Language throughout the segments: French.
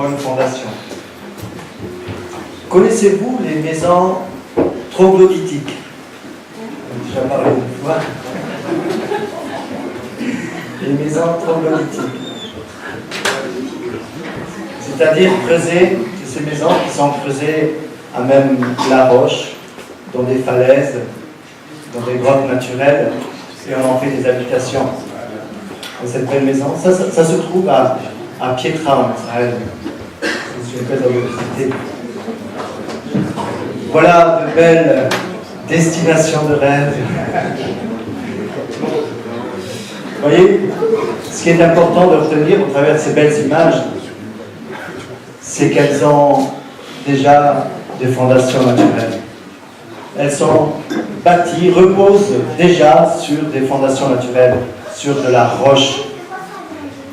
Une fondation. Connaissez-vous les maisons troglodytiques? On a déjà parlé une fois. Les maisons troglodytiques. C'est-à-dire creusées, ces maisons qui sont creusées à même la roche, dans des falaises, dans des grottes naturelles, et on en fait des habitations. Et cette belle maison, ça se trouve à Pietra en Israël. Je suis pas dans le visiter. Voilà de belles destinations de rêve. Vous voyez, ce qui est important de retenir au travers de ces belles images, c'est qu'elles ont déjà des fondations naturelles. Elles sont bâties, reposent déjà sur des fondations naturelles, sur de la roche.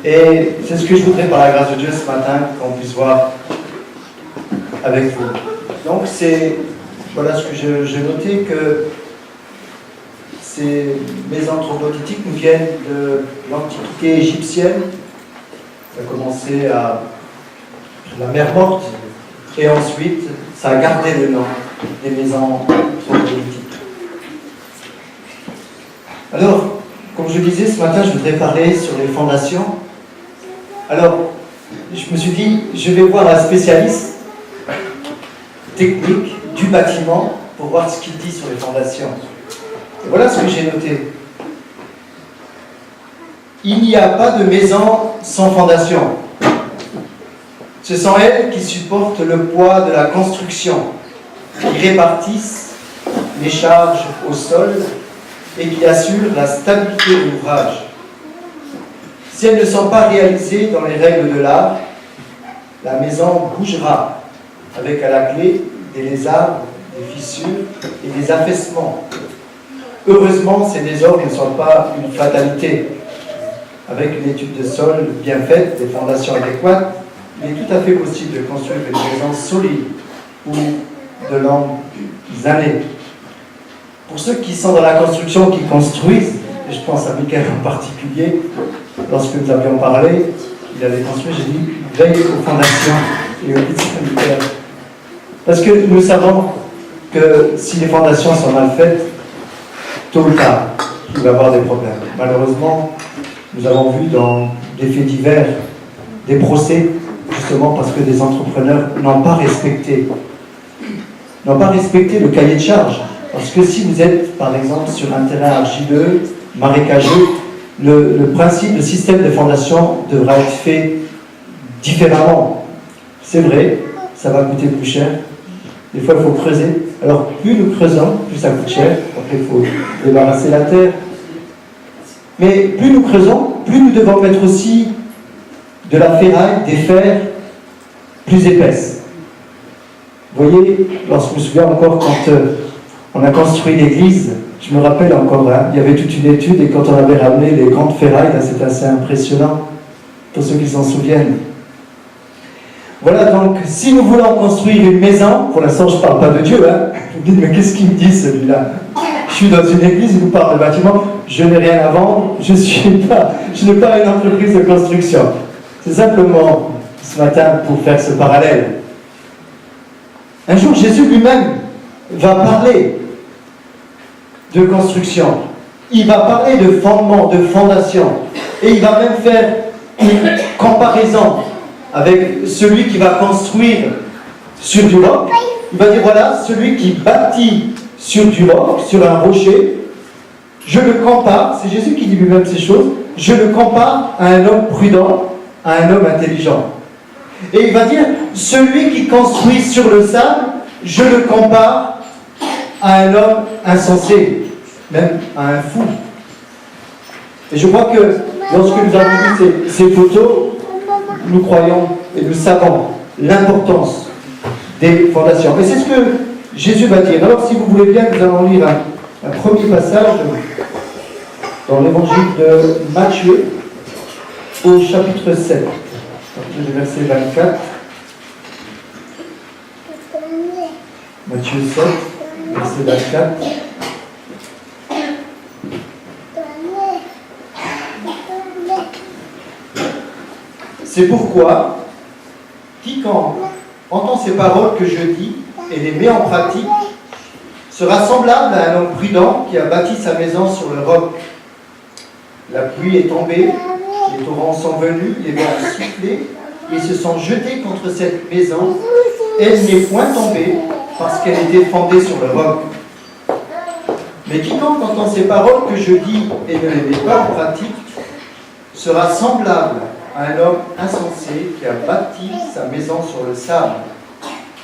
Et c'est ce que je voudrais, par la grâce de Dieu, ce matin, qu'on puisse voir avec vous. Donc, voilà ce que j'ai noté, que ces maisons troglodytiques nous viennent de l'Antiquité égyptienne. Ça a commencé à la mer Morte, et ensuite, ça a gardé le nom des maisons troglodytiques. Alors, comme je disais ce matin, je voudrais parler sur les fondations. Alors, je me suis dit, je vais voir un spécialiste technique du bâtiment pour voir ce qu'il dit sur les fondations. Et voilà ce que j'ai noté. Il n'y a pas de maison sans fondation. Ce sont elles qui supportent le poids de la construction, qui répartissent les charges au sol et qui assurent la stabilité de l'ouvrage. Si elles ne sont pas réalisées dans les règles de l'art, la maison bougera, avec à la clé des lézards, des fissures et des affaissements. Heureusement, ces désordres ne sont pas une fatalité. Avec une étude de sol bien faite, des fondations adéquates, il est tout à fait possible de construire une maison solide ou de longues années. Pour ceux qui sont dans la construction, qui construisent, et je pense à Michael en particulier, lorsque nous avions parlé, il avait construit, j'ai dit, veille aux fondations et aux petits sanitaires. Parce que nous savons que si les fondations sont mal faites, tôt ou tard, il va y avoir des problèmes. Malheureusement, nous avons vu dans des faits divers des procès, justement parce que des entrepreneurs n'ont pas respecté le cahier de charge. Parce que si vous êtes, par exemple, sur un terrain argileux, marécageux, le principe, le système de fondation devra être fait différemment. C'est vrai, ça va coûter plus cher. Des fois, il faut creuser. Alors, plus nous creusons, plus ça coûte cher. Après, il faut débarrasser la terre. Mais plus nous creusons, plus nous devons mettre aussi de la ferraille, des fers plus épaisses. Vous voyez, lorsque je me souviens encore quand on a construit l'église, je me rappelle encore, il y avait toute une étude et quand on avait ramené les grandes ferrailles, c'est assez impressionnant, pour ceux qui s'en souviennent. Voilà, donc, si nous voulons construire une maison, pour l'instant je ne parle pas de Dieu, vous me dites, mais qu'est-ce qu'il me dit celui-là? Je suis dans une église, il nous parle de bâtiment, je n'ai rien à vendre, je n'ai pas une entreprise de construction. C'est simplement, ce matin, pour faire ce parallèle. Un jour, Jésus lui-même va parler de construction. Il va parler de fondement, de fondation. Et il va même faire une comparaison avec celui qui va construire sur du roc. Il va dire, voilà, celui qui bâtit sur du roc, sur un rocher, je le compare, c'est Jésus qui dit lui-même ces choses, je le compare à un homme prudent, à un homme intelligent. Et il va dire, celui qui construit sur le sable, je le compare à un homme insensé, même à un fou. Et je crois que lorsque nous avons vu ces photos, nous croyons et nous savons l'importance des fondations. Et c'est ce que Jésus va dire. Alors si vous voulez bien, nous allons lire un premier passage dans l'évangile de Matthieu, au chapitre 7, le verset 24. Matthieu 7, verset 24. C'est pourquoi quiconque entend ces paroles que je dis et les met en pratique sera semblable à un homme prudent qui a bâti sa maison sur le roc. La pluie est tombée, les torrents sont venus, les vents ont soufflé, ils se sont jetés contre cette maison. Elle n'est point tombée parce qu'elle était fondée sur le roc. Mais quiconque entend ces paroles que je dis et ne les met pas en pratique sera semblable à un homme insensé qui a bâti sa maison sur le sable.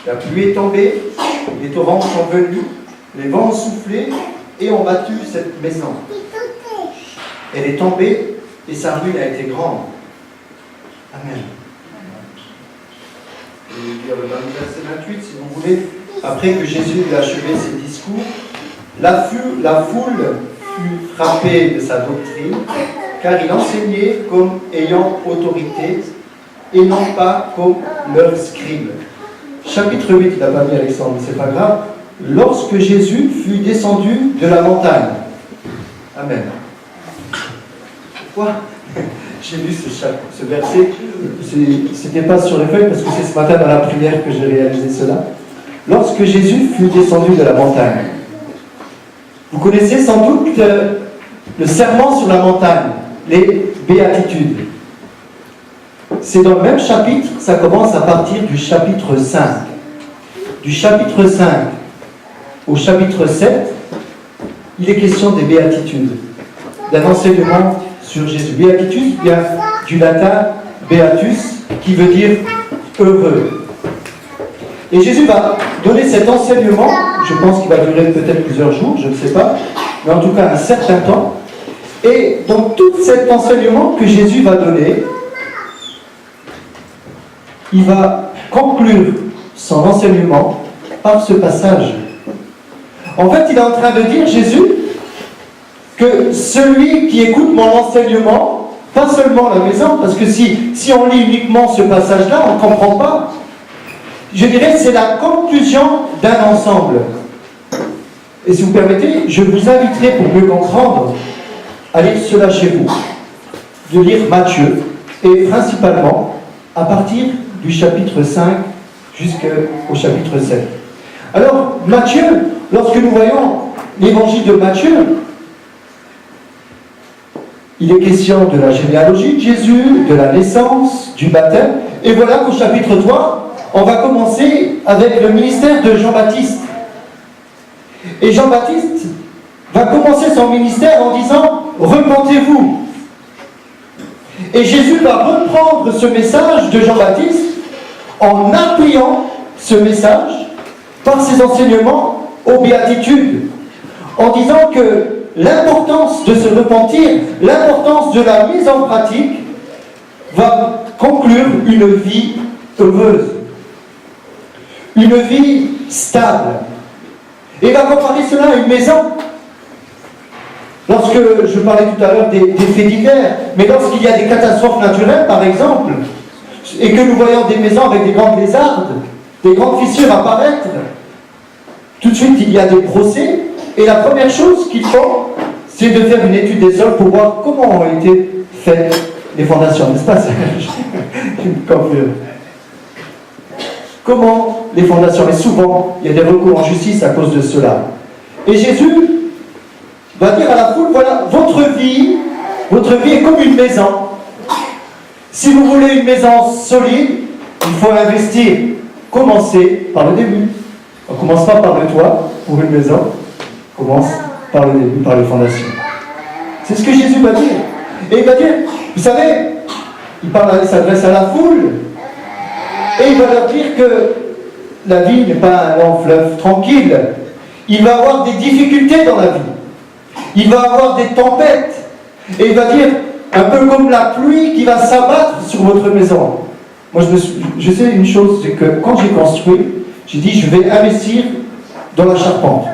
La pluie est tombée, les torrents sont venus, les vents ont soufflé et ont battu cette maison. Elle est tombée et sa ruine a été grande. Amen. Je vais lire le verset 28 si vous voulez. Après que Jésus eut achevé ses discours, la foule fut frappée de sa doctrine, car il enseignait comme ayant autorité et non pas comme leurs scribes. Chapitre 8, il n'a pas mis Alexandre, mais c'est pas grave. Lorsque Jésus fut descendu de la montagne. Amen. Pourquoi j'ai lu ce verset? C'était pas sur les feuilles parce que c'est ce matin dans la prière que j'ai réalisé cela. Lorsque Jésus fut descendu de la montagne. Vous connaissez sans doute le sermon sur la montagne, les béatitudes. C'est dans le même chapitre, ça commence à partir du chapitre 5. Du chapitre 5 au chapitre 7, il est question des béatitudes, d'un enseignement sur Jésus. Béatitude vient du latin beatus, qui veut dire heureux. Et Jésus va donner cet enseignement, je pense qu'il va durer peut-être plusieurs jours, je ne sais pas, mais en tout cas un certain temps. Et dans tout cet enseignement que Jésus va donner, il va conclure son enseignement par ce passage. En fait, il est en train de dire, Jésus, que celui qui écoute mon enseignement, pas seulement à la maison, parce que si on lit uniquement ce passage-là, on ne comprend pas. Je dirais que c'est la conclusion d'un ensemble. Et si vous permettez, je vous inviterai pour mieux comprendre à lire cela chez vous, de lire Matthieu, et principalement à partir du chapitre 5 jusqu'au chapitre 7. Alors, Matthieu, lorsque nous voyons l'évangile de Matthieu, il est question de la généalogie de Jésus, de la naissance, du baptême, et voilà qu'au chapitre 3, on va commencer avec le ministère de Jean-Baptiste. Et Jean-Baptiste va commencer son ministère en disant « Repentez-vous ». Et Jésus va reprendre ce message de Jean-Baptiste en appuyant ce message par ses enseignements aux béatitudes, en disant que l'importance de se repentir, l'importance de la mise en pratique va conclure une vie heureuse, une vie stable. Et il va comparer cela à une maison. Lorsque je parlais tout à l'heure des faits divers, mais lorsqu'il y a des catastrophes naturelles, par exemple, et que nous voyons des maisons avec des grandes lézardes, des grandes fissures apparaître, tout de suite il y a des procès, et la première chose qu'il faut, c'est de faire une étude des sols pour voir comment ont été faites les fondations, n'est-ce pas, Serge? Je confirme. Comment les fondations, et souvent il y a des recours en justice à cause de cela. Et Jésus va dire à la foule, voilà, votre vie est comme une maison. Si vous voulez une maison solide, il faut investir. Commencez par le début. On ne commence pas par le toit pour une maison, on commence par le début, par les fondations. C'est ce que Jésus va dire. Et il va dire, vous savez, il s'adresse à la foule, et il va leur dire que la vie n'est pas un long fleuve tranquille. Il va avoir des difficultés dans la vie. Il va avoir des tempêtes. Et il va dire, un peu comme la pluie qui va s'abattre sur votre maison. Moi, je sais une chose, c'est que quand j'ai construit, j'ai dit, je vais investir dans la charpente.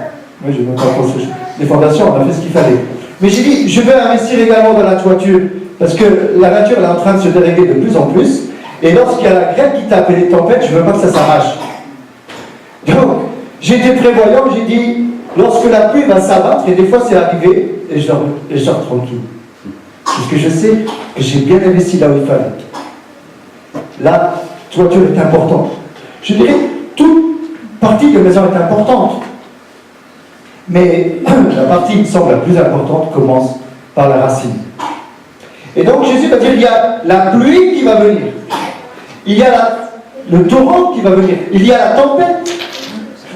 Moi, je n'ai pas construit les fondations, on a fait ce qu'il fallait. Mais j'ai dit, je vais investir également dans la toiture, parce que la nature elle est en train de se dérégler de plus en plus. Et lorsqu'il y a la grêle qui tape et les tempêtes, je ne veux pas que ça s'arrache. Donc, j'ai été prévoyant, j'ai dit, lorsque la pluie va s'abattre, et des fois c'est arrivé, et je dors tranquille. Parce que je sais que j'ai bien investi là où il fallait. Là, toiture est importante. Je dirais, toute partie de maison est importante. Mais la partie, il me semble, la plus importante commence par la racine. Et donc Jésus va dire, il y a la pluie qui va venir. Il y a le torrent qui va venir. Il y a la tempête.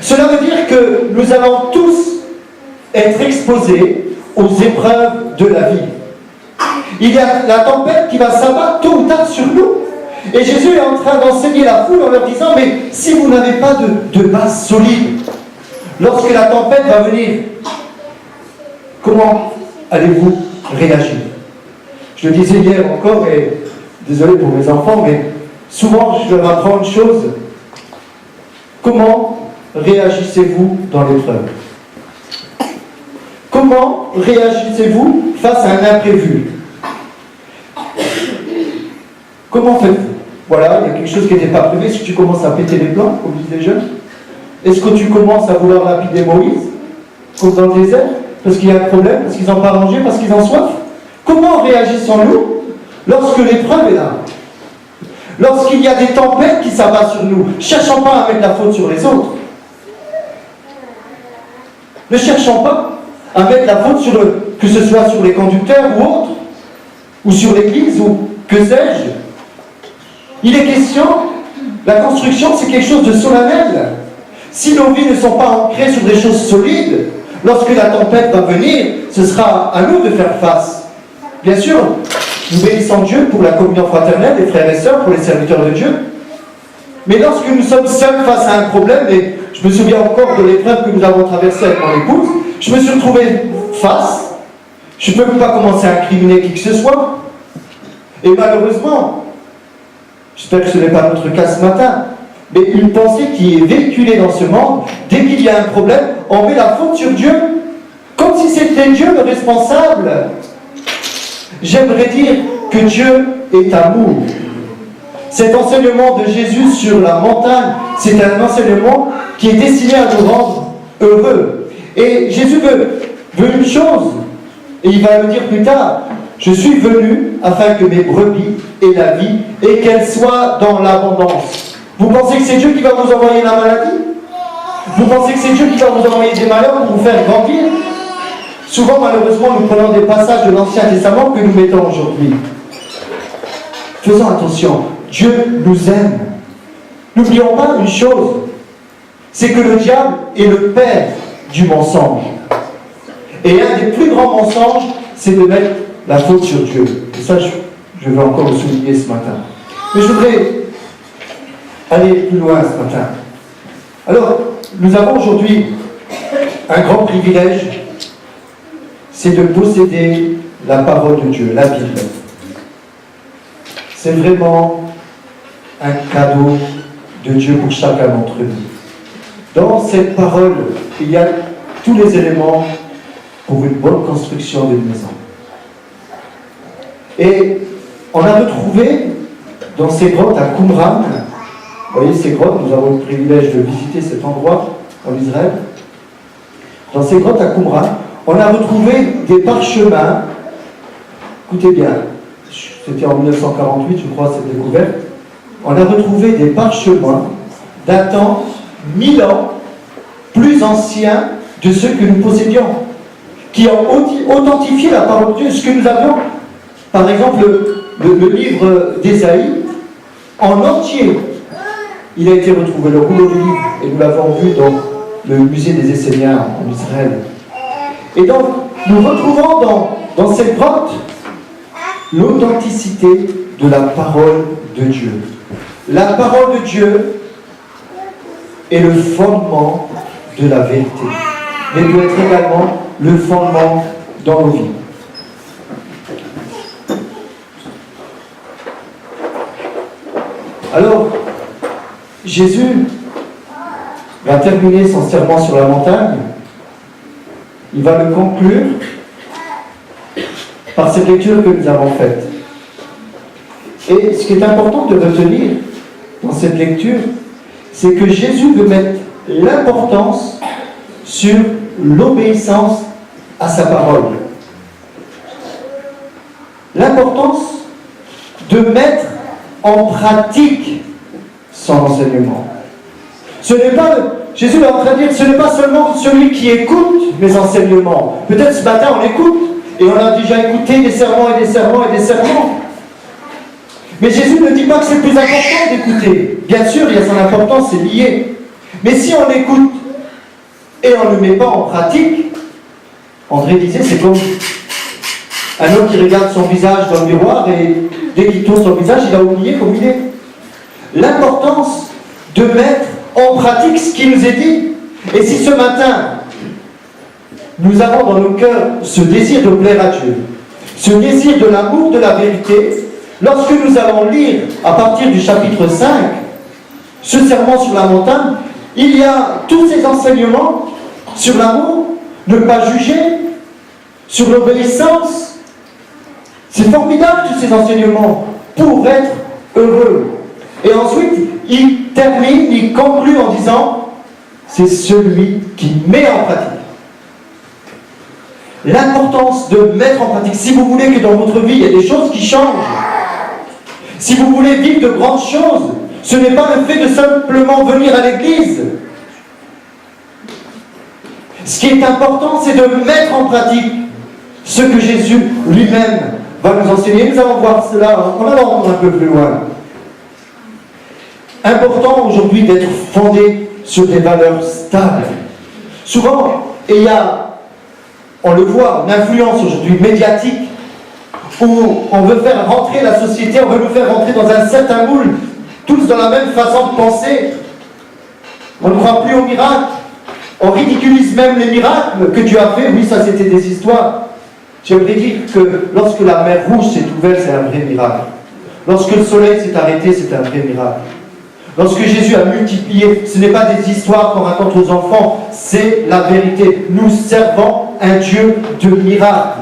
Cela veut dire que nous allons tous être exposés aux épreuves de la vie. Il y a la tempête qui va s'abattre tôt ou tard sur nous. Et Jésus est en train d'enseigner la foule en leur disant, mais si vous n'avez pas de base solide, lorsque la tempête va venir, comment allez-vous réagir? Je le disais hier encore, et désolé pour mes enfants, mais souvent je leur apprends une chose. Comment réagissez-vous dans l'épreuve? Comment réagissez-vous face à un imprévu? Comment faites-vous? Voilà, il y a quelque chose qui n'était pas prévu. Est-ce que tu commences à péter les plans, comme disent les jeunes? Est-ce que tu commences à vouloir lapider Moïse, comme dans le désert, parce qu'il y a un problème, parce qu'ils n'ont pas mangé, parce qu'ils ont soif? Comment réagissons-nous lorsque l'épreuve est là? Lorsqu'il y a des tempêtes qui s'abattent sur nous, cherchons pas à mettre la faute sur les autres. Ne cherchons pas à mettre la faute sur que ce soit sur les conducteurs ou autres, ou sur l'église, ou que sais-je. Il est question, la construction c'est quelque chose de solennel. Si nos vies ne sont pas ancrées sur des choses solides, lorsque la tempête va venir, ce sera à nous de faire face. Bien sûr, nous bénissons Dieu pour la communion fraternelle, les frères et sœurs, pour les serviteurs de Dieu. Mais lorsque nous sommes seuls face à un problème, et je me souviens encore de l'épreuve que nous avons traversée avec mon épouse, je me suis retrouvé face, je ne peux pas commencer à incriminer qui que ce soit. Et malheureusement, j'espère que ce n'est pas notre cas ce matin, mais une pensée qui est véhiculée dans ce monde, dès qu'il y a un problème, on met la faute sur Dieu, comme si c'était Dieu le responsable. J'aimerais dire que Dieu est amour. Cet enseignement de Jésus sur la montagne, c'est un enseignement qui est destiné à nous rendre heureux. Et Jésus veut une chose, et il va le dire plus tard, je suis venu afin que mes brebis aient la vie et qu'elles soient dans l'abondance. Vous pensez que c'est Dieu qui va vous envoyer la maladie? Vous pensez que c'est Dieu qui va vous envoyer des malheurs pour vous faire grandir? Souvent, malheureusement, nous prenons des passages de l'Ancien Testament que nous mettons aujourd'hui. Faisons attention, Dieu nous aime. N'oublions pas une chose, c'est que le diable est le père du mensonge. Et un des plus grands mensonges, c'est de mettre la faute sur Dieu. Et ça, je veux encore le souligner ce matin. Mais je voudrais aller plus loin ce matin. Alors, nous avons aujourd'hui un grand privilège, c'est de posséder la parole de Dieu, la Bible. C'est vraiment un cadeau de Dieu pour chacun d'entre nous. Dans cette parole, il y a tous les éléments pour une bonne construction d'une maison. Et on a retrouvé dans ces grottes à Qumran, vous voyez ces grottes, nous avons le privilège de visiter cet endroit en Israël. Dans ces grottes à Qumran, on a retrouvé des parchemins, écoutez bien, c'était en 1948, je crois, cette découverte. On a retrouvé des parchemins datant 1000 ans plus anciens de ceux que nous possédions, qui ont authentifié la parole de Dieu. Ce que nous avions, par exemple, le livre d'Ésaïe, en entier, il a été retrouvé, le rouleau du livre, et nous l'avons vu dans le musée des Esséniens en Israël. Et donc, nous retrouvons dans cette grotte l'authenticité de la parole de Dieu. La parole de Dieu est le fondement de la vérité, mais doit être également le fondement dans nos vies. Alors, Jésus va terminer son sermon sur la montagne. Il va le conclure par cette lecture que nous avons faite. Et ce qui est important de retenir dans cette lecture, c'est que Jésus veut mettre l'importance sur l'obéissance à sa parole. L'importance de mettre en pratique son enseignement. Jésus est en train de dire, ce n'est pas seulement celui qui écoute mes enseignements. Peut-être ce matin on écoute, et on a déjà écouté des sermons et des sermons et des sermons. Mais Jésus ne dit pas que c'est plus important d'écouter. Bien sûr, il y a son importance, c'est lié. Mais si on écoute et on ne le met pas en pratique, André disait, c'est comme un homme qui regarde son visage dans le miroir et dès qu'il tourne son visage, il a oublié comme il est. L'importance de mettre en pratique ce qui nous est dit. Et si ce matin, nous avons dans nos cœurs ce désir de plaire à Dieu, ce désir de l'amour de la vérité, lorsque nous allons lire à partir du chapitre 5, ce sermon sur la montagne, il y a tous ces enseignements sur l'amour, ne pas juger, sur l'obéissance. C'est formidable tous ces enseignements pour être heureux. Et ensuite, il termine, il conclut en disant, c'est celui qui met en pratique. L'importance de mettre en pratique. Si vous voulez que dans votre vie, il y ait des choses qui changent, si vous voulez vivre de grandes choses, ce n'est pas le fait de simplement venir à l'église. Ce qui est important, c'est de mettre en pratique ce que Jésus lui-même va nous enseigner. Nous allons voir cela, on va encore un peu plus loin. Important aujourd'hui d'être fondé sur des valeurs stables. Souvent, il y a, on le voit, une influence aujourd'hui médiatique où on veut faire rentrer la société, on veut nous faire rentrer dans un certain moule, tous dans la même façon de penser. On ne croit plus aux miracles. On ridiculise même les miracles que Dieu a fait. Oui, ça c'était des histoires. J'aimerais dire que lorsque la mer Rouge s'est ouverte, c'est un vrai miracle. Lorsque le soleil s'est arrêté, c'est un vrai miracle. Lorsque Jésus a multiplié, ce n'est pas des histoires qu'on raconte aux enfants, c'est la vérité. Nous servons un Dieu de miracles.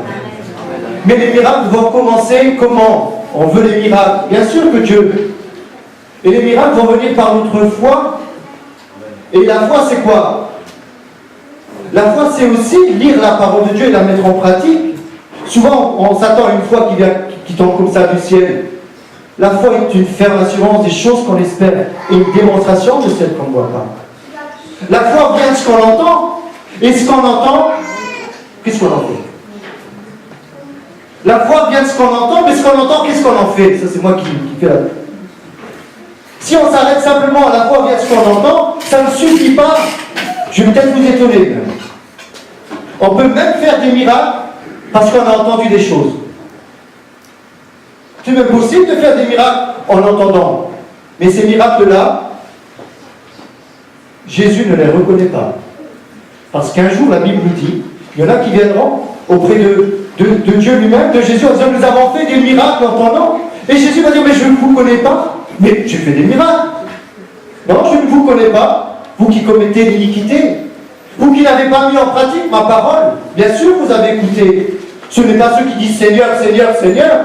Mais les miracles vont commencer comment? On veut les miracles. Bien sûr que Dieu. Et les miracles vont venir par notre foi. Et la foi, c'est quoi? La foi, c'est aussi lire la parole de Dieu et la mettre en pratique. Souvent, on s'attend à une foi qui tombe comme ça du ciel. La foi est une ferme assurance des choses qu'on espère et une démonstration de celles qu'on ne voit pas. La foi vient de ce qu'on entend. Et ce qu'on entend, qu'est-ce qu'on en fait? La foi vient de ce qu'on entend, mais ce qu'on entend, qu'est-ce qu'on en fait? Ça, c'est moi qui fais la... Si on s'arrête simplement à la foi vient de ce qu'on entend, ça ne suffit pas. Je vais peut-être vous étonner même. On peut même faire des miracles parce qu'on a entendu des choses. C'est même possible de faire des miracles en entendant. Mais ces miracles-là, Jésus ne les reconnaît pas. Parce qu'un jour, la Bible nous dit, il y en a qui viendront auprès de Dieu lui-même, de Jésus, en disant, nous avons fait des miracles entendant. Et Jésus va dire, mais je ne vous connais pas. Mais j'ai fait des miracles. Non, je ne vous connais pas. Vous qui commettez l'iniquité. Vous qui n'avez pas mis en pratique ma parole. Bien sûr, vous avez écouté. Ce n'est pas ceux qui disent Seigneur, Seigneur, Seigneur.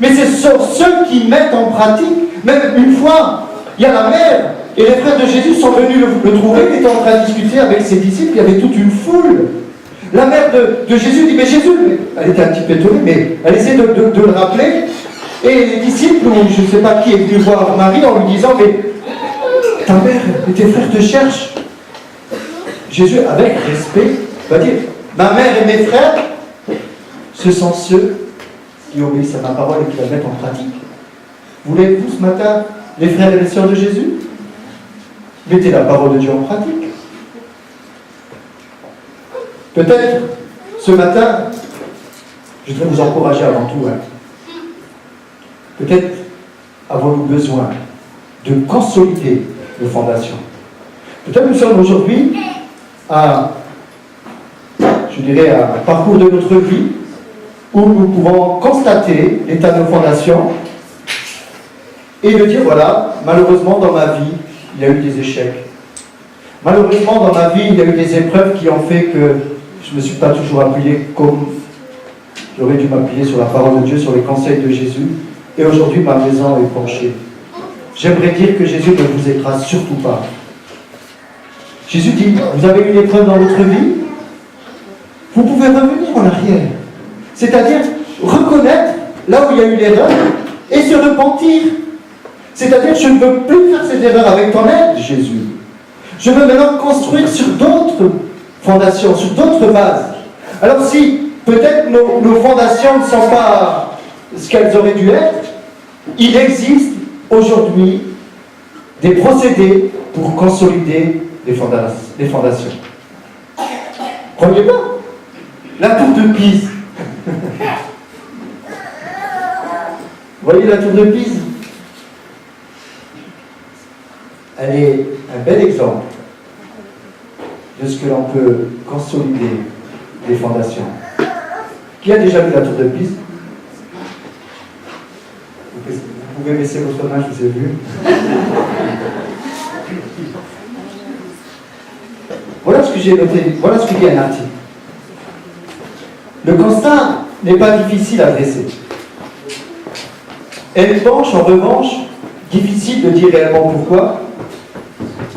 Mais c'est ceux qui mettent en pratique. Même une fois, il y a la mère et les frères de Jésus sont venus le trouver. Il était en train de discuter avec ses disciples. Il y avait toute une foule. La mère de Jésus dit, mais Jésus, elle était un petit peu étonnée, mais elle essaie de le rappeler. Et les disciples, ou je ne sais pas qui est venu voir Marie en lui disant, mais ta mère et tes frères te cherchent. Jésus, avec respect, va dire, ma mère et mes frères, ce sont ceux qui obéissent à ma parole et qui la mettent en pratique. Voulez-vous ce matin, les frères et les sœurs de Jésus, mettez la parole de Dieu en pratique. Peut-être, ce matin, je voudrais vous encourager avant tout. Peut-être avons-nous besoin de consolider nos fondations. Peut-être nous sommes aujourd'hui à, je dirais, à un parcours de notre vie où nous pouvons constater l'état de nos fondations et de dire, voilà, malheureusement dans ma vie, il y a eu des échecs. Malheureusement dans ma vie, il y a eu des épreuves qui ont fait que je ne me suis pas toujours appuyé comme j'aurais dû m'appuyer sur la parole de Dieu, sur les conseils de Jésus. Et aujourd'hui, ma maison est penchée. J'aimerais dire que Jésus ne vous écrase surtout pas. Jésus dit, vous avez une épreuve dans votre vie, vous pouvez revenir en arrière. C'est-à-dire reconnaître là où il y a eu l'erreur et se repentir. C'est-à-dire, je ne veux plus faire cette erreur avec ton aide, Jésus. Je veux maintenant construire sur d'autres fondations, sur d'autres bases. Alors si peut-être nos fondations ne sont pas ce qu'elles auraient dû être, il existe aujourd'hui des procédés pour consolider les fondations. Croyez pas. La tour de Pise. Vous voyez la tour de Pise? Elle est un bel exemple de ce que l'on peut consolider des fondations. Qui a déjà vu la tour de Pise? Vous pouvez baisser votre main, je vous ai vu. Voilà ce que j'ai noté, voilà ce que dit un article. Le constat n'est pas difficile à dresser. Elle penche, en revanche, difficile de dire réellement pourquoi.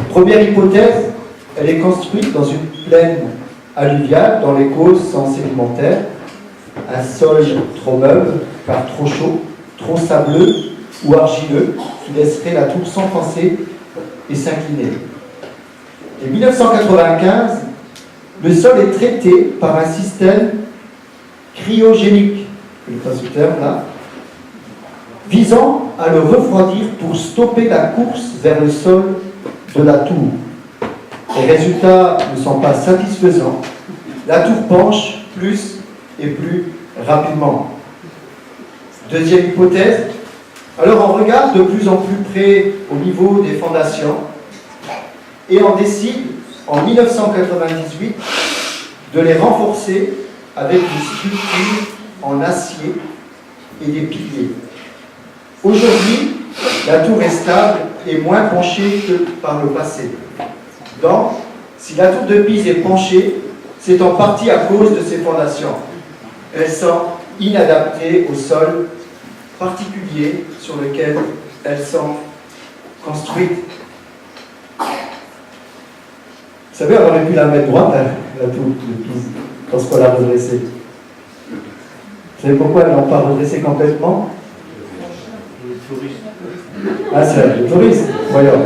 Première hypothèse, elle est construite dans une plaine alluviale, dont les causes sont sédimentaires, un sol trop meuble, car trop chaud, trop sableux ou argileux, qui laisserait la tour s'enfoncer et s'incliner. En 1995, le sol est traité par un système cryogénique, je ne passe ce terme là, visant à le refroidir pour stopper la course vers le sol de la tour. Les résultats ne sont pas satisfaisants. La tour penche plus et plus rapidement. Deuxième hypothèse, alors on regarde de plus en plus près au niveau des fondations et on décide en 1998 de les renforcer avec des structures en acier et des piliers. Aujourd'hui, la tour est stable et moins penchée que par le passé. Donc, si la tour de Pise est penchée, c'est en partie à cause de ses fondations. Elles sont inadaptées au sol particulier sur lequel elles sont construites. Vous savez, on aurait pu la mettre droite, la tour de Pise, lorsqu'on l'a redressée. Vous savez pourquoi elles n'ont pas redressé complètement? Ah, c'est le tourisme, voyons.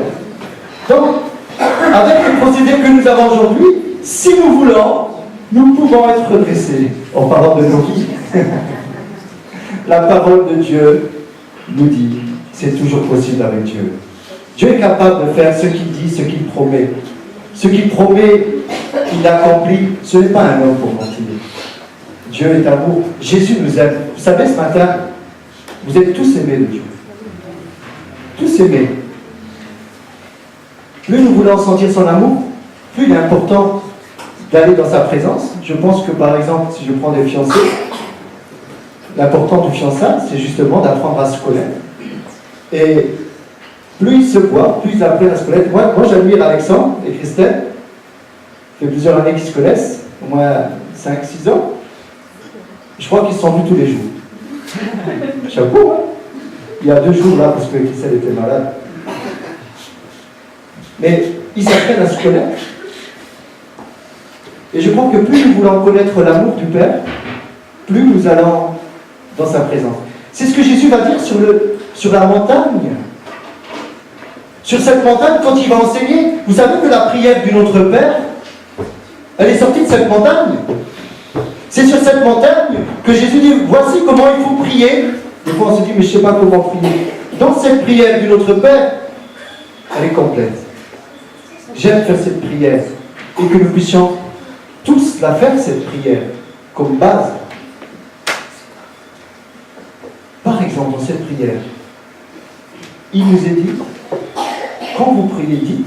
Donc, avec les procédés que nous avons aujourd'hui, si nous voulons, nous pouvons être redressés. En parlant de nos vies, la parole de Dieu nous dit, c'est toujours possible avec Dieu. Dieu est capable de faire ce qu'il dit, ce qu'il promet. Ce qu'il promet, il accomplit. Ce n'est pas un homme pour mentir. Dieu est amour. Jésus nous aime. Vous savez, ce matin, vous êtes tous aimés de Dieu. Tous aimés. Plus nous voulons sentir son amour, plus il est important d'aller dans sa présence. Je pense que, par exemple, si je prends des fiancés, l'important du fiançailles, c'est justement d'apprendre à se connaître. Et plus ils se voient, plus ils apprennent à se connaître. Moi j'admire Alexandre et Christelle. Ça fait plusieurs années qu'ils se connaissent, au moins 5-6 ans. Je crois qu'ils se sont vus tous les jours. Chapeau, hein? Il y a 2 jours là, parce que Christelle était malade. Mais ils apprennent à se connaître. Et je crois que plus nous voulons connaître l'amour du Père, plus nous allons dans sa présence. C'est ce que Jésus va dire sur la montagne. Sur cette montagne, quand il va enseigner, vous savez que la prière du Notre Père, elle est sortie de cette montagne. C'est sur cette montagne que Jésus dit, voici comment il faut prier. Des fois on se dit, mais je ne sais pas comment prier. Dans cette prière du Notre Père, elle est complète. J'aime faire cette prière et que nous puissions tous la faire, cette prière, comme base. Par exemple, dans cette prière, il nous est dit, quand vous priez, dites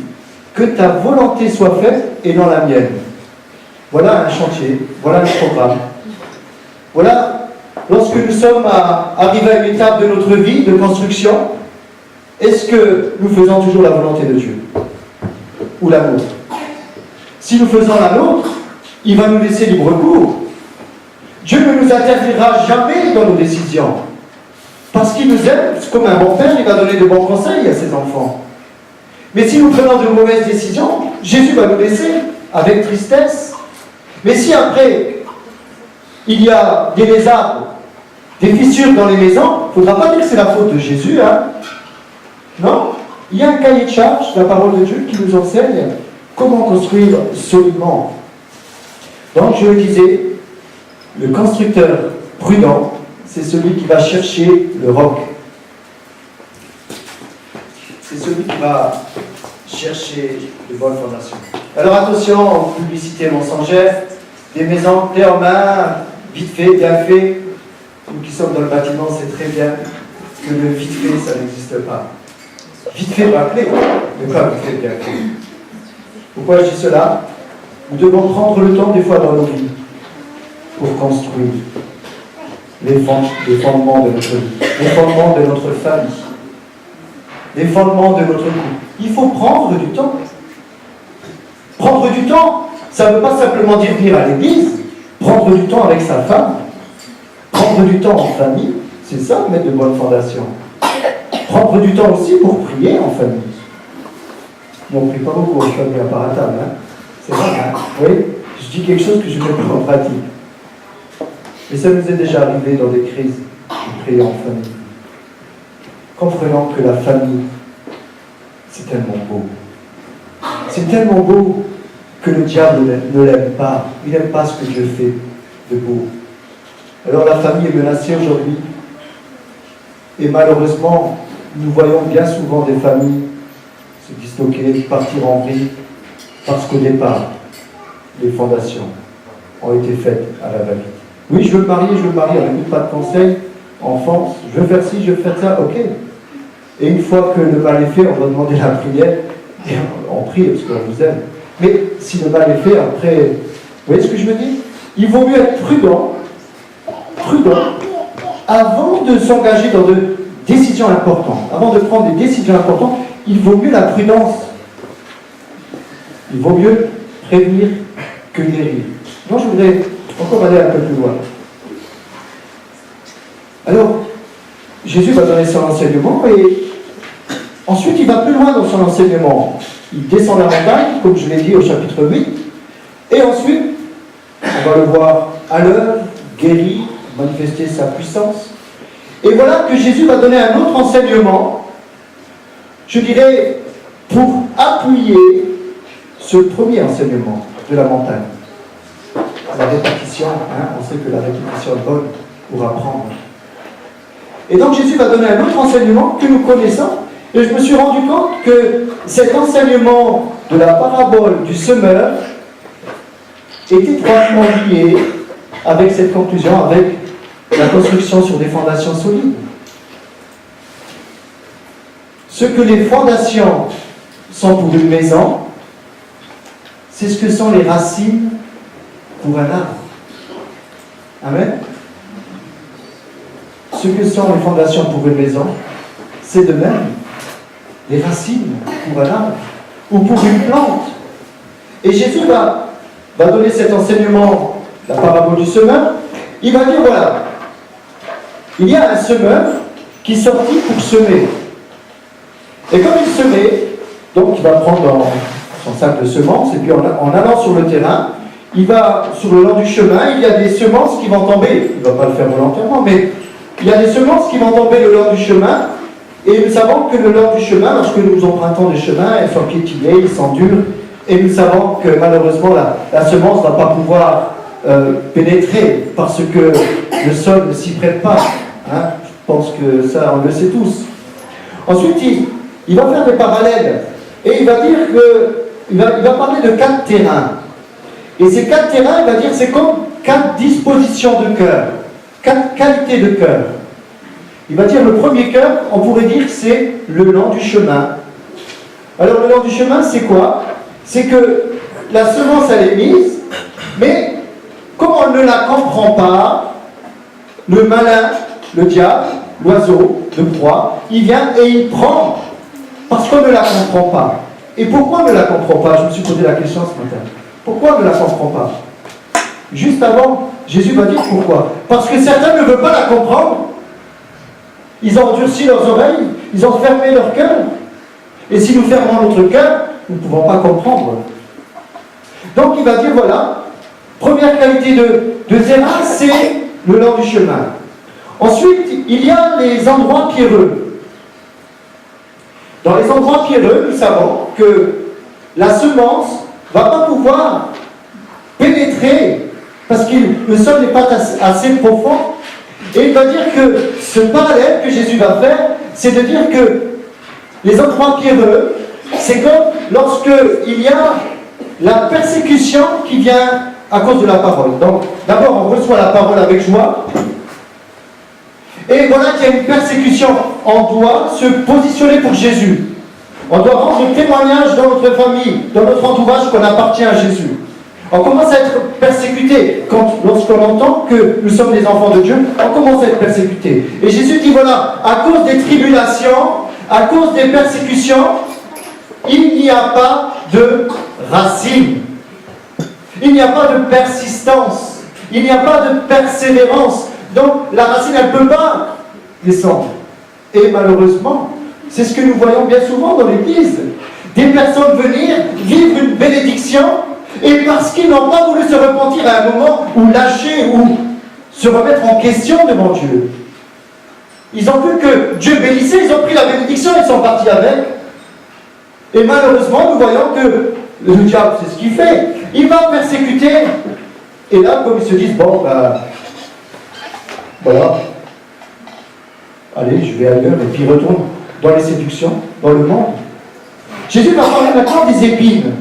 que ta volonté soit faite et non la mienne. Voilà un chantier, voilà un programme. Voilà, lorsque nous sommes arrivés à une étape de notre vie, de construction, est-ce que nous faisons toujours la volonté de Dieu ou la nôtre? Si nous faisons la nôtre, il va nous laisser libre cours. Dieu ne nous interférera jamais dans nos décisions. Parce qu'il nous aime, comme un bon père, il va donner de bons conseils à ses enfants. Mais si nous prenons de mauvaises décisions, Jésus va nous laisser avec tristesse. Mais si après, il y a des lézards, des fissures dans les maisons, il ne faudra pas dire que c'est la faute de Jésus. Hein. Non, il y a un cahier de charge, la parole de Dieu, qui nous enseigne comment construire solidement. Donc, je le disais, le constructeur prudent, c'est celui qui va chercher le roc. C'est celui qui va chercher de bonnes fondations. Alors attention aux publicités mensongères, des maisons clés en main, vite fait, bien fait. Nous qui sommes dans le bâtiment, c'est très bien que le vite fait, ça n'existe pas. Vite fait, pas clé, mais pas vite fait, bien fait. Pourquoi je dis cela? Nous devons prendre le temps des fois dans nos vies pour construire les fondements de notre vie, les fondements de notre famille, les fondements de notre couple. Il faut prendre du temps. Prendre du temps, ça ne veut pas simplement dire venir à l'église. Prendre du temps avec sa femme, prendre du temps en famille, c'est ça, mettre de bonnes fondations. Prendre du temps aussi pour prier en famille. On ne prie pas beaucoup en famille à part à table, hein. C'est vrai, hein. Oui, je dis quelque chose que je ne mets pas en pratique. Et ça nous est déjà arrivé dans des crises de prier en famille. Comprenant que la famille, c'est tellement beau. C'est tellement beau que le diable ne l'aime pas. Il n'aime pas ce que Dieu fait de beau. Alors la famille est menacée aujourd'hui. Et malheureusement, nous voyons bien souvent des familles se disloquer, partir en vrille, parce qu'au départ, les fondations ont été faites à la va-vite. Oui, je veux me marier, on n'écoute pas de conseils. Enfance, je veux faire ci, je veux faire ça, ok. Et une fois que le mal est fait, on va demander la prière, et on prie parce qu'on vous aime. Mais si le mal est fait, après, vous voyez ce que je veux dire? Il vaut mieux être prudent, avant de s'engager dans de décisions importantes, avant de prendre des décisions importantes, il vaut mieux la prudence. Il vaut mieux prévenir que guérir. Moi, je voudrais encore aller un peu plus loin. Alors, Jésus va donner son enseignement et ensuite il va plus loin dans son enseignement. Il descend la montagne, comme je l'ai dit au chapitre 8, et ensuite, on va le voir à l'heure, guéri, manifester sa puissance. Et voilà que Jésus va donner un autre enseignement, je dirais, pour appuyer ce premier enseignement de la montagne. La répétition, hein, on sait que la répétition est bonne pour apprendre. Et donc Jésus va donner un autre enseignement que nous connaissons, et je me suis rendu compte que cet enseignement de la parabole du semeur est étroitement lié avec cette conclusion, avec la construction sur des fondations solides. Ce que les fondations sont pour une maison, c'est ce que sont les racines pour un arbre. Amen. Ce que sont les fondations pour une maison, c'est de même les racines pour un arbre ou pour une plante. Et Jésus va donner cet enseignement, la parabole du semeur. Il va dire, voilà, il y a un semeur qui sortit pour semer. Et comme il semait, donc il va prendre son sac de semences, et puis en allant sur le terrain, il va sur le long du chemin, il y a des semences qui vont tomber. Il ne va pas le faire volontairement, mais il y a des semences qui vont tomber le long du chemin. Et nous savons que le long du chemin, lorsque nous empruntons des chemins, elles sont piétinées, ils sont durs. Et nous savons que malheureusement, la semence ne va pas pouvoir pénétrer parce que le sol ne s'y prête pas. Hein? Je pense que ça, on le sait tous. Ensuite, il va faire des parallèles. Et il va dire il va parler de 4 terrains. Et ces 4 terrains, il va dire, c'est comme 4 dispositions de cœur, 4 qualités de cœur. Il va dire, le premier cœur, on pourrait dire, c'est le long du chemin. Alors, le long du chemin, c'est quoi? C'est que la semence, elle est mise, mais comme on ne la comprend pas, le malin, le diable, l'oiseau, le proie, il vient et il prend, parce qu'on ne la comprend pas. Et pourquoi on ne la comprend pas? Je me suis posé la question ce matin. Pourquoi on ne la comprend pas? Juste avant, Jésus va dire pourquoi. Parce que certains ne veulent pas la comprendre. Ils ont endurci leurs oreilles, ils ont fermé leur cœur. Et si nous fermons notre cœur, nous ne pouvons pas comprendre. Donc il va dire, voilà, première qualité de terrain, c'est le long du chemin. Ensuite, il y a les endroits pierreux. Dans les endroits pierreux, nous savons que la semence ne va pas pouvoir pénétrer parce que le sol n'est pas assez profond. Et il va dire que ce parallèle que Jésus va faire, c'est de dire que les endroits pierreux, c'est comme lorsque il y a la persécution qui vient à cause de la parole. Donc, d'abord, on reçoit la parole avec joie. Et voilà qu'il y a une persécution. On doit se positionner pour Jésus. On doit rendre témoignage dans notre famille, dans notre entourage qu'on appartient à Jésus. On commence à être persécuté. Lorsqu'on entend que nous sommes des enfants de Dieu, on commence à être persécuté. Et Jésus dit, voilà, à cause des tribulations, à cause des persécutions, il n'y a pas de racine. Il n'y a pas de persistance. Il n'y a pas de persévérance. Donc, la racine, elle ne peut pas descendre. Et malheureusement, c'est ce que nous voyons bien souvent dans l'Église. Des personnes venir vivre une bénédiction, et parce qu'ils n'ont pas voulu se repentir à un moment, ou lâcher, ou se remettre en question devant Dieu. Ils ont vu que Dieu bénissait, ils ont pris la bénédiction, ils sont partis avec. Et malheureusement, nous voyons que le diable, c'est ce qu'il fait. Il va persécuter. Et là, comme ils se disent, bon, voilà, allez, je vais ailleurs, et puis retourne dans les séductions, dans le monde. Jésus va parler maintenant des épines.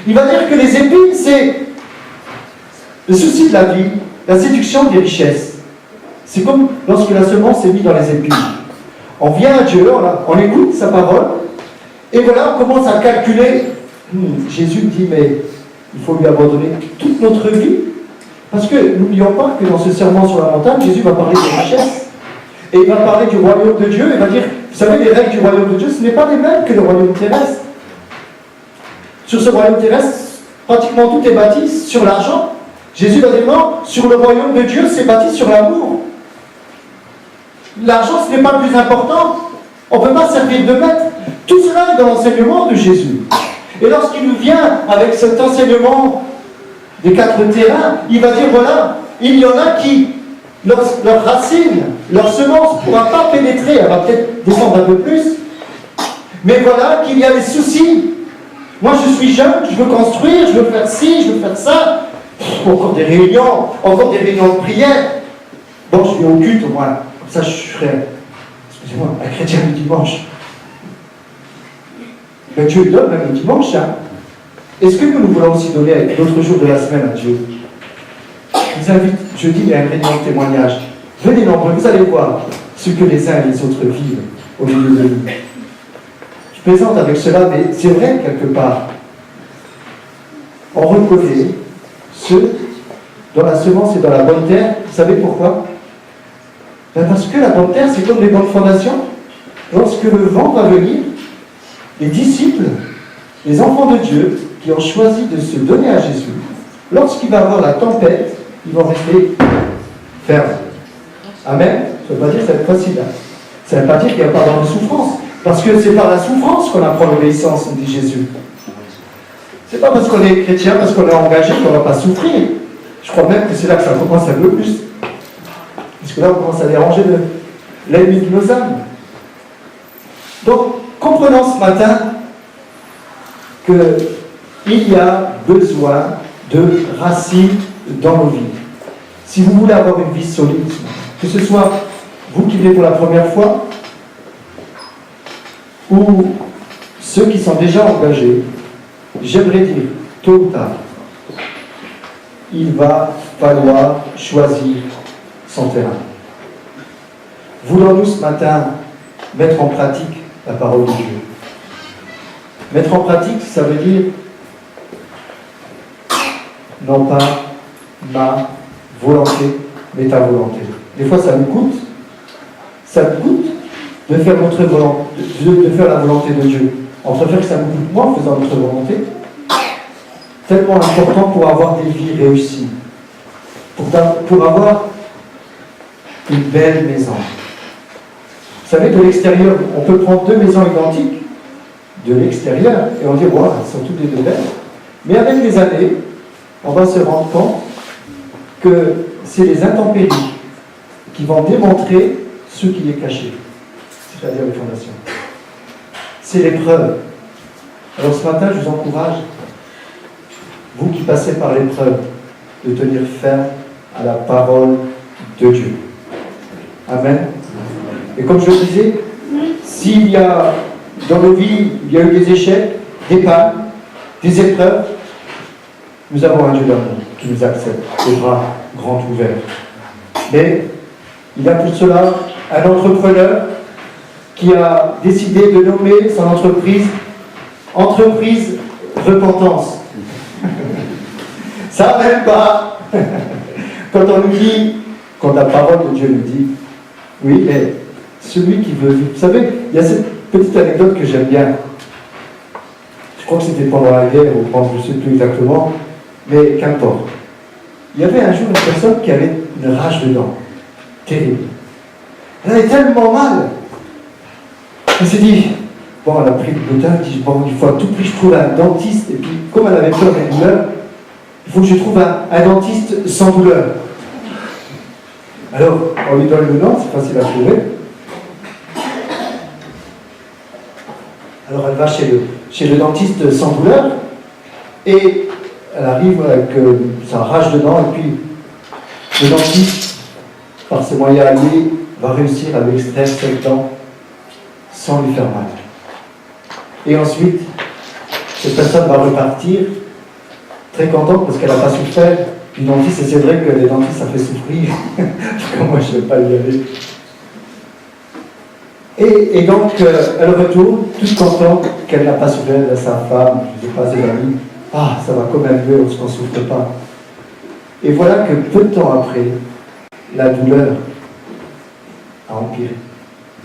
Il va dire que les épines, c'est le souci de la vie, la séduction des richesses. C'est comme lorsque la semence est mise dans les épines. On vient à Dieu, on écoute sa parole, et voilà, on commence à calculer. Jésus dit, mais il faut lui abandonner toute notre vie. Parce que n'oublions pas que dans ce sermon sur la montagne, Jésus va parler des richesses. Et il va parler du royaume de Dieu. Il va dire, vous savez, les règles du royaume de Dieu, ce n'est pas les mêmes que le royaume terrestre. Sur ce royaume terrestre, pratiquement tout est bâti sur l'argent. Jésus va dire, non, sur le royaume de Dieu, c'est bâti sur l'amour. L'argent, ce n'est pas le plus important. On ne peut pas servir de maître. Tout cela est dans l'enseignement de Jésus. Et lorsqu'il nous vient avec cet enseignement des 4 terrains, il va dire, voilà, il y en a qui, leur racine, leur semence ne pourra pas pénétrer, elle va peut-être descendre un peu plus, mais voilà qu'il y a des soucis. Moi je suis jeune, je veux construire, je veux faire ci, je veux faire ça, encore des réunions de prière. Bon, je vais au culte au moins, comme ça je serai, excusez-moi, un chrétien du dimanche. Mais Dieu lui donne même le dimanche, hein. Est-ce que nous voulons aussi donner d'autres jours de la semaine à Dieu? Je vous invite, jeudi, il y a un réunion de témoignage. Venez nombreux, vous allez voir ce que les uns et les autres vivent au milieu de nous. Je plaisante avec cela, mais c'est vrai quelque part. On reconnaît ceux dont la semence est dans la bonne terre. Vous savez pourquoi? Parce que la bonne terre, c'est comme les bonnes fondations. Lorsque le vent va venir, les disciples, les enfants de Dieu, qui ont choisi de se donner à Jésus, lorsqu'il va y avoir la tempête, ils vont rester fermes. Amen. Ça ne veut pas dire que ça va être facile. Hein. Ça ne veut pas dire qu'il n'y a pas de souffrance. Parce que c'est par la souffrance qu'on apprend l'obéissance, dit Jésus. C'est pas parce qu'on est chrétien, parce qu'on est engagé qu'on ne va pas souffrir. Je crois même que c'est là que ça commence un peu plus. Parce que là, on commence à déranger l'ennemi de nos âmes. Donc, comprenons ce matin qu'il y a besoin de racines dans nos vies. Si vous voulez avoir une vie solide, que ce soit vous qui venez pour la première fois, ou ceux qui sont déjà engagés, j'aimerais dire, tôt ou tard, il va falloir choisir son terrain. Voulons-nous ce matin mettre en pratique la parole de Dieu? Mettre en pratique, ça veut dire non pas ma volonté, mais ta volonté. Des fois, ça nous coûte de faire notre volonté, de faire la volonté de Dieu. On préfère que ça nous coûte moins en faisant notre volonté. Tellement important pour avoir des vies réussies, pour avoir une belle maison. Vous savez, de l'extérieur, on peut prendre 2 maisons identiques de l'extérieur et on dit, wow, elles sont toutes les 2 belles. Mais avec les années, on va se rendre compte que c'est les intempéries qui vont démontrer ce qui est caché, c'est-à-dire les fondations. c'est l'épreuve. Alors ce matin, je vous encourage, vous qui passez par l'épreuve, de tenir ferme à la parole de Dieu. Amen. Et comme je le disais, s'il y a dans nos vies, il y a eu des échecs, des pannes, des épreuves, nous avons un Dieu d'amour qui nous accepte, les bras grands ouverts. Mais il y a pour cela un entrepreneur qui a décidé de nommer son entreprise Entreprise Repentance. Ça même pas. Quand on nous dit, quand la parole de Dieu nous dit, oui, mais celui qui veut vivre. Vous savez, il y a cette petite anecdote que j'aime bien. Je crois que c'était pendant la guerre, ou je ne sais plus exactement, mais qu'importe. Il y avait un jour une personne qui avait une rage dedans. Terrible. Elle avait tellement mal. Elle s'est dit, bon, elle a pris le boutin, elle dit, bon, il faut à tout prix que je trouve un dentiste. Et puis, comme elle avait peur des douleurs, il faut que je trouve un dentiste sans douleur. Alors, on lui donne le nom, c'est facile à trouver. Alors, elle va chez le dentiste sans douleur, et elle arrive avec sa rage dedans, et puis le dentiste, par ses moyens alliés, va réussir à lui extraire cette dent sans lui faire mal. Et ensuite, cette personne va repartir très contente parce qu'elle n'a pas souffert du dentiste, et c'est vrai que les dentistes, ça fait souffrir. Moi, je ne vais pas y aller. Et donc, elle retourne, toute contente qu'elle n'a pas souffert de sa femme, je ne sais pas, ses amis. Ah, ça va quand même mieux, on ne souffre pas. Et voilà que peu de temps après, la douleur a empiré.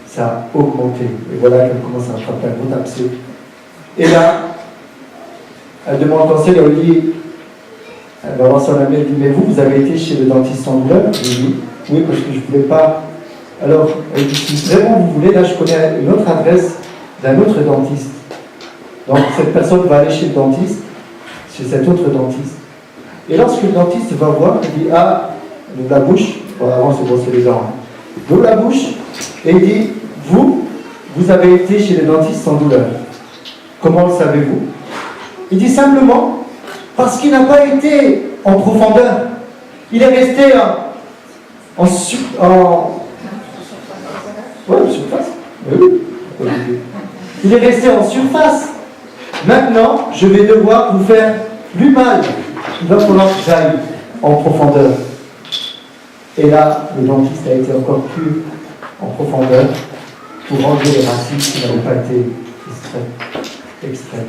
Ça a augmenté. Et voilà qu'elle commence à attraper un gros abcès. Et là, elle demande conseil, elle lui dit, elle va voir son ami, elle dit, mais vous avez été chez le dentiste sans douleur? Je lui dis, oui, parce que je ne voulais pas. Alors, elle dit, si vraiment vous voulez, là je connais une autre adresse d'un autre dentiste. Donc cette personne va aller chez le dentiste, chez cet autre dentiste. Et lorsque le dentiste va voir, il dit, ah, il ouvre la bouche, bon, avant c'est brosser les dents, il ouvre la bouche, et il dit, vous avez été chez le dentiste sans douleur. Comment le savez-vous? Il dit simplement, parce qu'il n'a pas été en profondeur. Il est resté en surface. Oui. Il est resté en surface. Maintenant, je vais devoir vous faire plus mal. Il va falloir que j'aille en profondeur. Et là, le dentiste a été encore plus en profondeur pour enlever les racines qui n'avaient pas été extraites.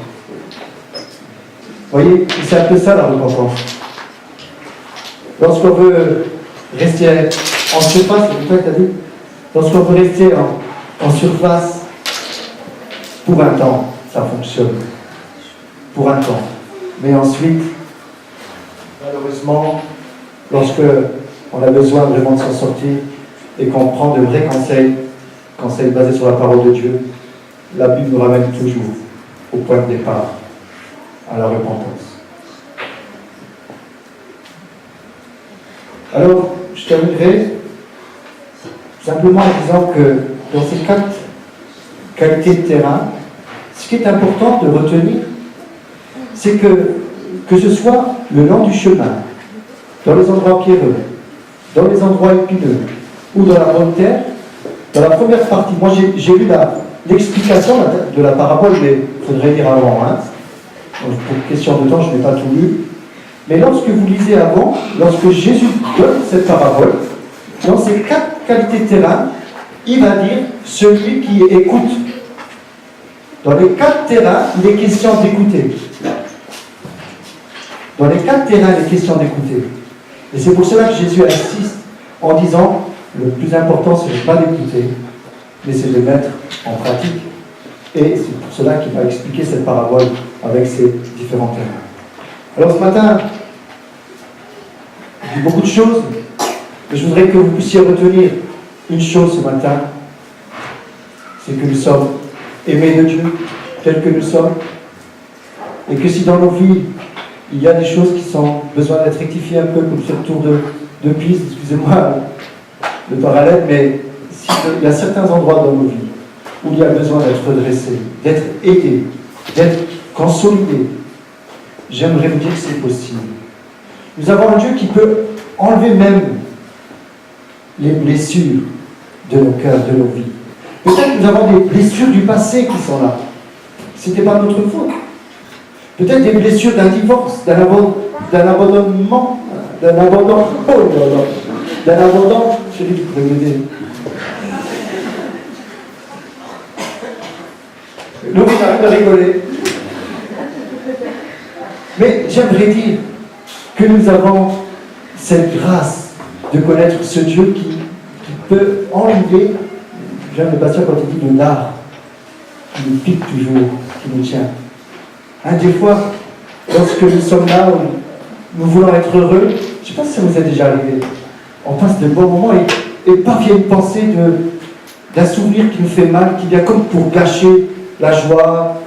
Vous voyez, c'est un peu ça la repentance. Lorsqu'on veut rester en surface, c'est toi qui as dit, lorsqu'on veut rester en surface, pour un temps, ça fonctionne. Pour un temps. Mais ensuite, malheureusement, lorsque on a besoin vraiment de s'en sortir et qu'on prend de vrais conseils basés sur la parole de Dieu, la Bible nous ramène toujours au point de départ, à la repentance. Alors, je terminerai simplement en disant que dans ces 4 qualités de terrain, ce qui est important de retenir, c'est que ce soit le long du chemin, dans les endroits pierreux, dans les endroits épineux, ou dans la bonne terre, dans la première partie, moi j'ai lu l'explication de la parabole, mais il faudrait lire avant, hein. Donc, pour question de temps, je n'ai pas tout lu. Mais lorsque vous lisez avant, lorsque Jésus donne cette parabole, dans ces 4 qualités de terrain, il va dire celui qui écoute. Dans les 4 terrains, il est question d'écouter. Dans les 4 terrains, il est question d'écouter. Et c'est pour cela que Jésus insiste en disant le plus important, ce n'est pas d'écouter, mais c'est de mettre en pratique. Et c'est pour cela qu'il va expliquer cette parabole avec ces différents terrains. Alors ce matin, je dis beaucoup de choses, mais je voudrais que vous puissiez retenir une chose ce matin, c'est que nous sommes aimés de Dieu, tels que nous sommes, et que si dans nos vies, il y a des choses qui ont besoin d'être rectifiées un peu, comme ce tour de piste, excusez-moi le parallèle, mais il y a certains endroits dans nos vies où il y a besoin d'être redressé, d'être aidé, d'être consolidé. J'aimerais vous dire que c'est possible. Nous avons un Dieu qui peut enlever même les blessures de nos cœurs, de nos vies. Peut-être que nous avons des blessures du passé qui sont là. Ce n'était pas notre faute. Peut-être des blessures d'un divorce, d'un abandonnement, d'un abandon, d'un abandon, celui qui pourrait m'aider. L'autre, il arrête de rigoler. Mais j'aimerais dire que nous avons cette grâce de connaître ce Dieu qui peut enlever, j'aime le pasteur quand il dit le lard, qui nous pique toujours, qui nous tient. Des fois, lorsque nous sommes là, où nous voulons être heureux, je ne sais pas si ça vous est déjà arrivé, on passe de bons moments et parvient une pensée d'un souvenir qui nous fait mal, qui vient comme pour gâcher la joie,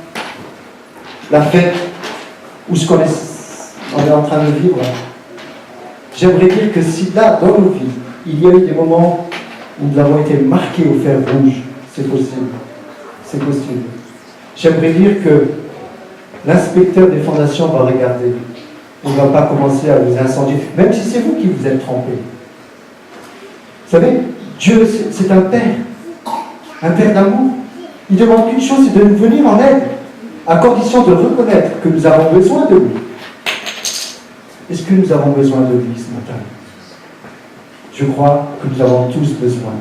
la fête, ou ce qu'on est en train de vivre. J'aimerais dire que si là, dans nos vies, il y a eu des moments où nous avons été marqués au fer rouge, c'est possible. C'est possible. J'aimerais dire que l'inspecteur des fondations va regarder. Il ne va pas commencer à vous incendier, même si c'est vous qui vous êtes trompés. Vous savez, Dieu, c'est un Père d'amour. Il demande qu'une chose, c'est de nous venir en aide, à condition de reconnaître que nous avons besoin de lui. Est-ce que nous avons besoin de lui ce matin? Je crois que nous avons tous besoin.